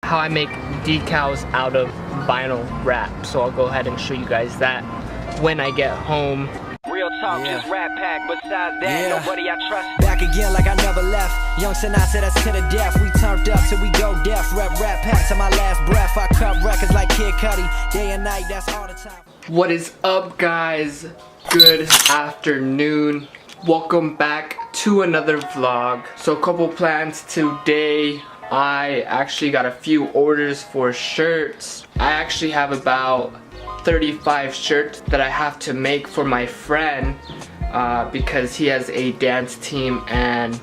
how I make decals out of vinyl wrap. So I'll go ahead and show you guys that when I get home. Real talk, just rap pack. Besides that, nobody I trust. Back again like I never left. Young Sinai said us to the death. We turned up till we go deaf. Rap pack to my last breath. I cut records like Kid Cudi. Day and night, that's all the time. What is up, guys? Good afternoon. Welcome back to another vlog. So a couple plans today. I actually got a few orders for shirts. I actually have about 35 shirts that I have to make for my friend because he has a dance team and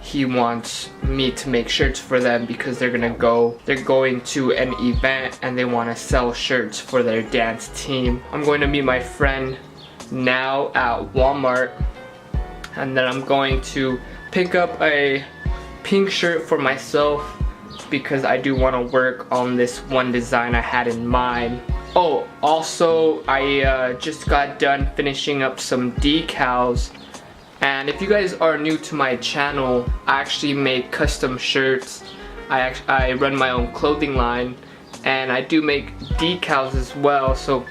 he wants me to make shirts for them because they're going to an event and they want to sell shirts for their dance team. I'm going to meet my friend now at Walmart, and then I'm going to pick up a pink shirt for myself because I do want to work on this one design I had in mind. Oh, also I just got done finishing up some decals, and if you guys are new to my channel, I actually make custom shirts. I run my own clothing line and I do make decals as well. So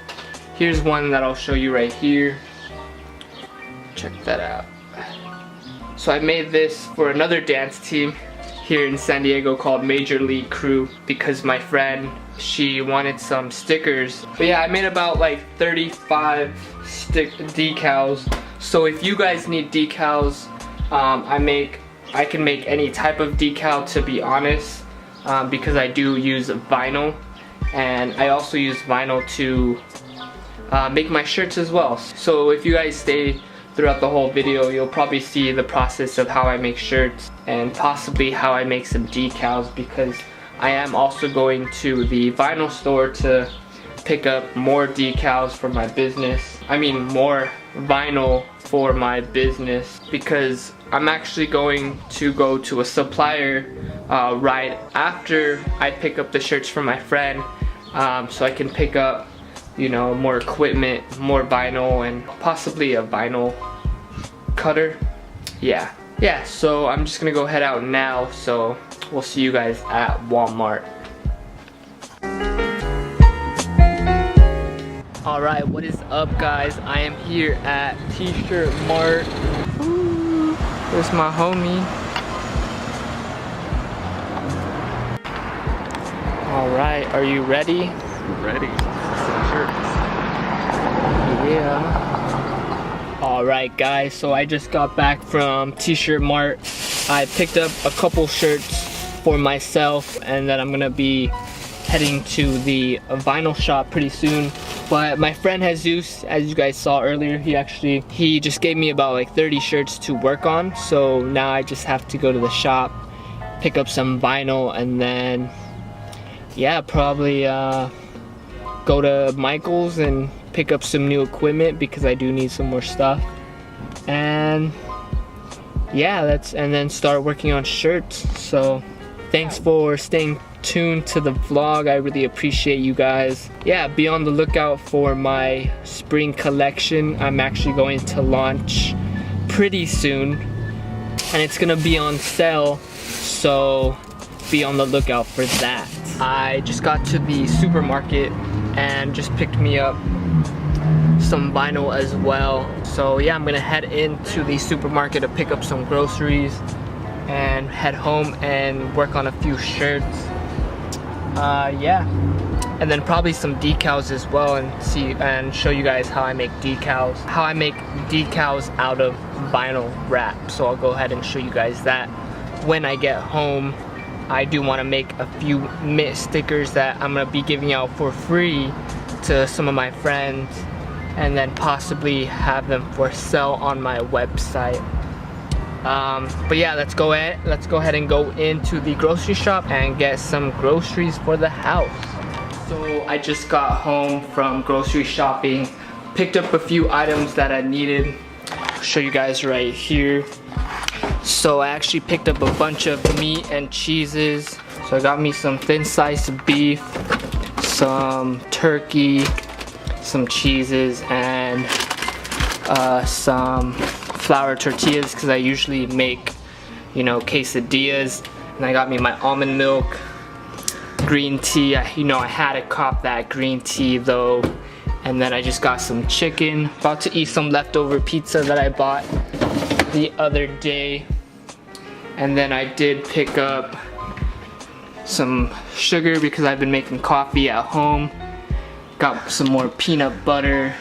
here's one that I'll show you right here. Check that out. So I made this for another dance team here in San Diego called Major League Crew because my friend, she wanted some stickers. But yeah, I made about like 35 decals. So if you guys need decals, I can make any type of decal, to be honest, because I do use vinyl, and I also use vinyl to make my shirts as well. So if you guys stay throughout the whole video, you'll probably see the process of how I make shirts and possibly how I make some decals, because I am also going to the vinyl store to pick up more decals for my business. I mean more vinyl for my business, because I'm actually going to go to a supplier right after I pick up the shirts for my friend, so I can pick up, you know, more equipment, more vinyl, and possibly a vinyl cutter. Yeah, so I'm just gonna go head out now, so we'll see you guys at Walmart. Alright, what is up, guys? I am here at T-shirt Mart. Ooh, there's my homie. Alright, are you ready? Ready. Some shirts. Yeah. Alright, guys, so I just got back from T-shirt Mart. I picked up a couple shirts for myself, and then I'm gonna be heading to the vinyl shop pretty soon. But my friend Jesus, as you guys saw earlier, he just gave me about like 30 shirts to work on. So now I just have to go to the shop, pick up some vinyl, and then yeah, probably go to Michael's and pick up some new equipment because I do need some more stuff. And yeah, and then start working on shirts. So thanks for staying tuned to the vlog. I really appreciate you guys. Yeah, be on the lookout for my spring collection. I'm actually going to launch pretty soon, and it's gonna be on sale, so be on the lookout for that. I just got to the supermarket and just picked me up some vinyl as well. So yeah, I'm gonna head into the supermarket to pick up some groceries and head home and work on a few shirts. Yeah, and then probably some decals as well, and show you guys how I make decals. Out of vinyl wrap. So I'll go ahead and show you guys that when I get home. I do want to make a few mint stickers that I'm gonna be giving out for free to some of my friends, and then possibly have them for sale on my website. But yeah, let's go ahead and go into the grocery shop and get some groceries for the house. So I just got home from grocery shopping, picked up a few items that I needed. I'll show you guys right here. So I actually picked up a bunch of meat and cheeses. So I got me some thin sliced beef, some turkey, some cheeses, and some flour tortillas, because I usually make, you know, quesadillas. And I got me my almond milk, green tea. You know, I had to cop that green tea though. And then I just got some chicken. About to eat some leftover pizza that I bought the other day. And then I did pick up some sugar because I've been making coffee at home. Got some more peanut butter.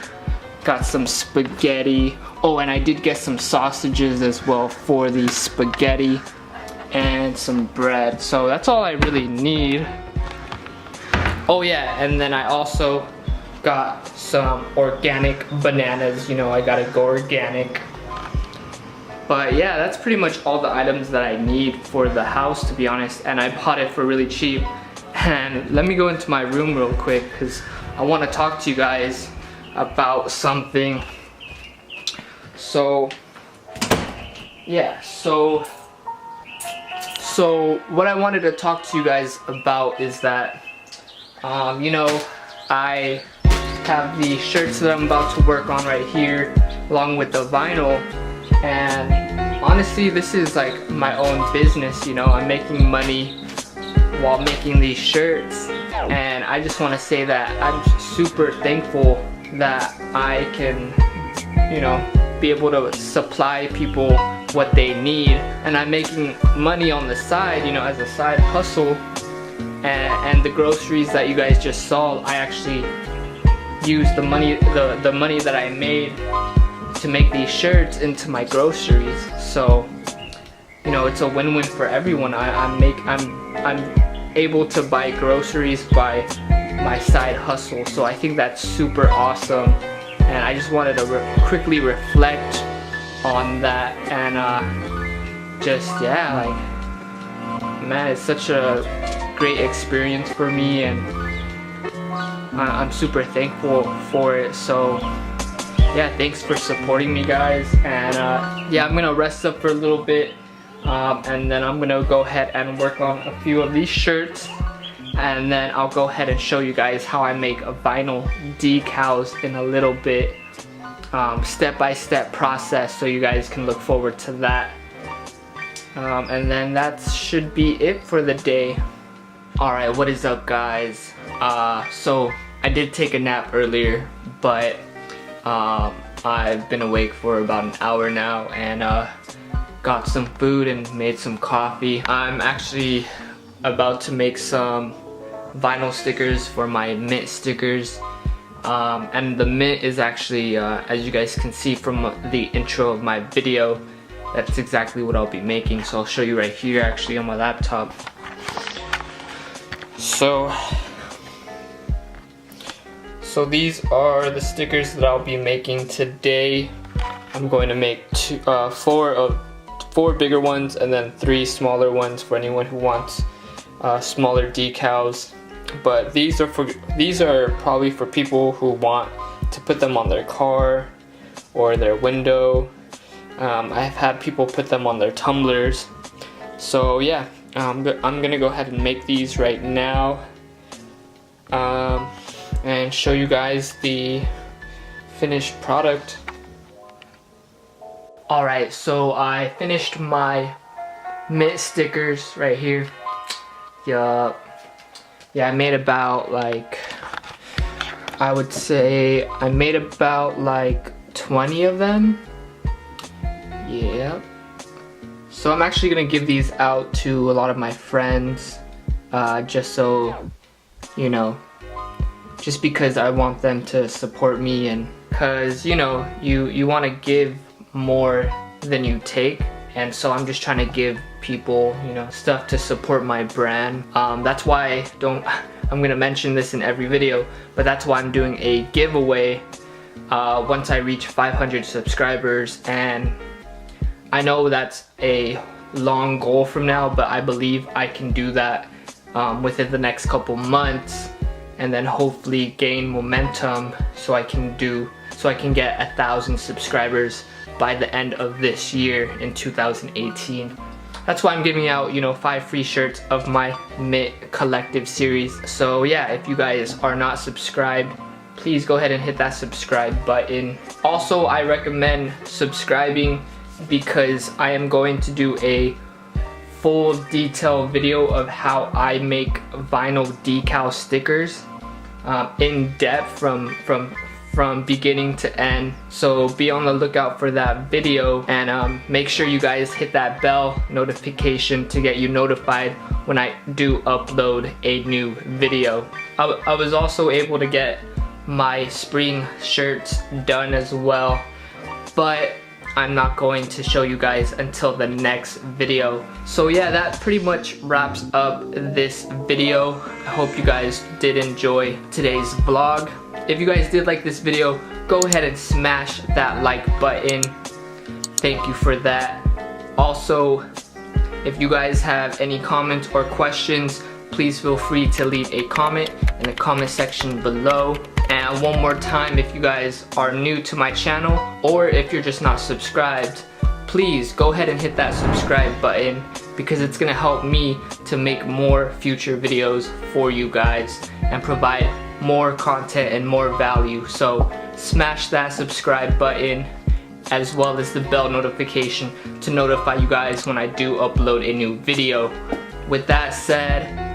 Got some spaghetti. Oh, and I did get some sausages as well for the spaghetti. And some bread. So that's all I really need. Oh yeah, and then I also got some organic bananas. You know, I gotta go organic. But yeah, that's pretty much all the items that I need for the house, to be honest. And I bought it for really cheap. And let me go into my room real quick because I want to talk to you guys about something. So yeah, so what I wanted to talk to you guys about is that you know, I have the shirts that I'm about to work on right here along with the vinyl, and honestly this is like my own business. You know, I'm making money while making these shirts, and I just want to say that I'm super thankful that I can, you know, be able to supply people what they need, and I'm making money on the side, you know, as a side hustle. And the groceries that you guys just saw, I actually used the money that I made to make these shirts into my groceries. So, you know, it's a win-win for everyone. I'm able to buy groceries by my side hustle. So I think that's super awesome. And I just wanted to quickly reflect on that, and just, yeah, like, man, it's such a great experience for me, and I'm super thankful for it. So yeah, thanks for supporting me, guys. And yeah, I'm gonna rest up for a little bit, and then I'm gonna go ahead and work on a few of these shirts, and then I'll go ahead and show you guys how I make a vinyl decals in a little bit, step-by-step process, so you guys can look forward to that. And then that should be it for the day. Alright, what is up, guys? So I did take a nap earlier, but I've been awake for about an hour now, and got some food and made some coffee. I'm actually about to make some vinyl stickers for my mint stickers, and the mint is actually, as you guys can see from the intro of my video, that's exactly what I'll be making. So I'll show you right here, actually, on my laptop. So these are the stickers that I'll be making today. I'm going to make four bigger ones and then 3 smaller ones for anyone who wants smaller decals. But these are probably for people who want to put them on their car or their window. I've had people put them on their tumblers. So yeah, I'm gonna go ahead and make these right now, and show you guys the finished product. Alright, so I finished my mint stickers right here. Yeah, I made about, like, I would say I made about like 20 of them. Yeah. So I'm actually gonna give these out to a lot of my friends, just so, you know, just because I want them to support me, and because, you know, you want to give more than you take, and so I'm just trying to give people, you know, stuff to support my brand. That's why I'm gonna mention this in every video, but that's why I'm doing a giveaway once I reach 500 subscribers. And I know that's a long goal from now, but I believe I can do that within the next couple months, and then hopefully gain momentum so I can get 1,000 subscribers by the end of this year in 2018. That's why I'm giving out, you know, 5 free shirts of my Mint Collective series. So yeah, if you guys are not subscribed, please go ahead and hit that subscribe button. Also, I recommend subscribing because I am going to do a full detailed video of how I make vinyl decal stickers in depth from beginning to end. So be on the lookout for that video, and make sure you guys hit that bell notification to get you notified when I do upload a new video. I was also able to get my spring shirts done as well, but I'm not going to show you guys until the next video. So yeah, that pretty much wraps up this video. I hope you guys did enjoy today's vlog. If you guys did like this video, go ahead and smash that like button. Thank you for that. Also, if you guys have any comments or questions, please feel free to leave a comment in the comment section below. And one more time, if you guys are new to my channel, or if you're just not subscribed, please go ahead and hit that subscribe button, because it's gonna help me to make more future videos for you guys and provide more content and more value. So smash that subscribe button as well as the bell notification to notify you guys when I do upload a new video. With that said,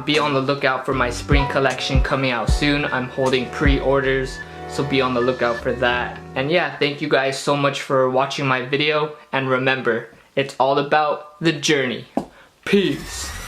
be on the lookout for my spring collection coming out soon. I'm holding pre-orders, so be on the lookout for that. And yeah, thank you guys so much for watching my video, and remember, it's all about the journey. Peace.